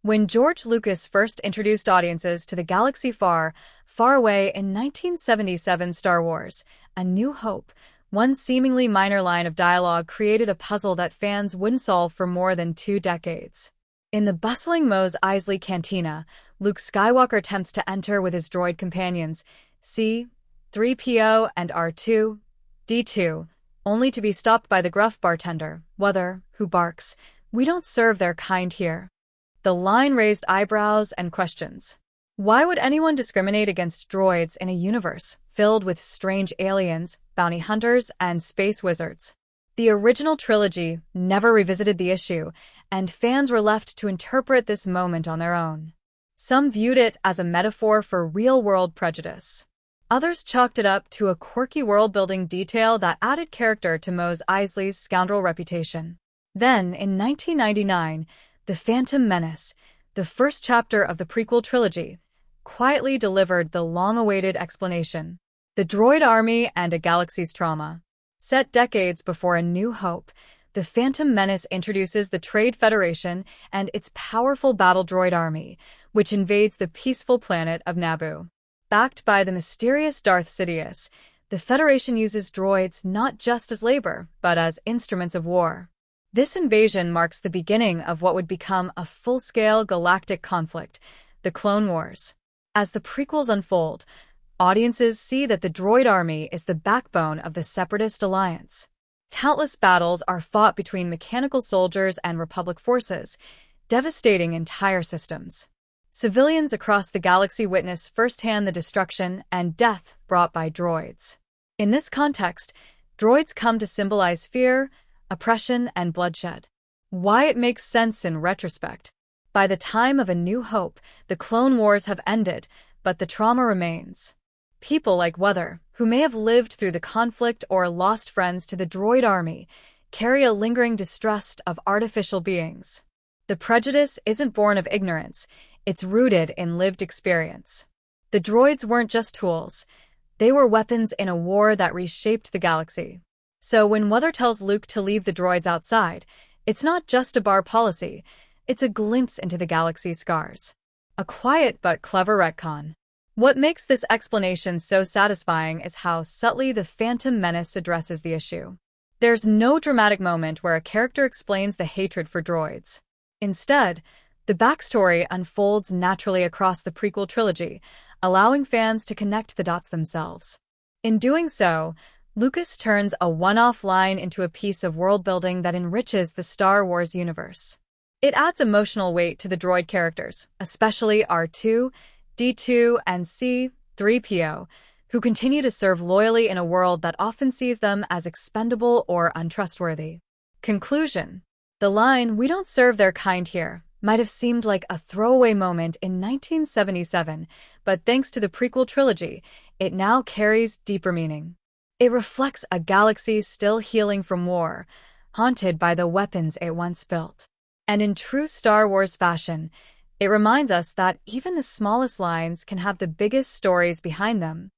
When George Lucas first introduced audiences to the galaxy far, far away in 1977 Star Wars, A New Hope, one seemingly minor line of dialogue created a puzzle that fans wouldn't solve for more than 2 decades. In the bustling Mos Eisley cantina, Luke Skywalker attempts to enter with his droid companions, C-3PO and R2-D2, only to be stopped by the gruff bartender, wuher, who barks, "We don't serve their kind here." The line raised eyebrows and questions. Why would anyone discriminate against droids in a universe filled with strange aliens, bounty hunters, and space wizards? The original trilogy never revisited the issue, and fans were left to interpret this moment on their own. Some viewed it as a metaphor for real-world prejudice. Others chalked it up to a quirky world-building detail that added character to Mos Eisley's scoundrel reputation. Then, in 1999, The Phantom Menace, the first chapter of the prequel trilogy, quietly delivered the long-awaited explanation. The Droid Army and a Galaxy's Trauma. Set decades before A New Hope, The Phantom Menace introduces the Trade Federation and its powerful battle droid army, which invades the peaceful planet of Naboo. Backed by the mysterious Darth Sidious, the Federation uses droids not just as labor, but as instruments of war. This invasion marks the beginning of what would become a full-scale galactic conflict, the Clone Wars. As the prequels unfold, audiences see that the droid army is the backbone of the separatist alliance. Countless battles are fought between mechanical soldiers and Republic forces, devastating entire systems. Civilians across the galaxy witness firsthand the destruction and death brought by droids. In this context, droids come to symbolize fear, oppression, and bloodshed. Why it makes sense in retrospect. By the time of A New Hope, the Clone Wars have ended, but the trauma remains. People like wuher, who may have lived through the conflict or lost friends to the droid army, carry a lingering distrust of artificial beings. The prejudice isn't born of ignorance, it's rooted in lived experience. The droids weren't just tools, they were weapons in a war that reshaped the galaxy. So when wuher tells Luke to leave the droids outside, it's not just a bar policy, it's a glimpse into the galaxy's scars. A quiet but clever retcon. What makes this explanation so satisfying is how subtly The Phantom Menace addresses the issue. There's no dramatic moment where a character explains the hatred for droids. Instead, the backstory unfolds naturally across the prequel trilogy, allowing fans to connect the dots themselves. In doing so, Lucas turns a one-off line into a piece of world-building that enriches the Star Wars universe. It adds emotional weight to the droid characters, especially R2, D2, and C-3PO, who continue to serve loyally in a world that often sees them as expendable or untrustworthy. Conclusion. The line, "We don't serve their kind here," might have seemed like a throwaway moment in 1977, but thanks to the prequel trilogy, it now carries deeper meaning. It reflects a galaxy still healing from war, haunted by the weapons it once built. And in true Star Wars fashion, it reminds us that even the smallest lines can have the biggest stories behind them.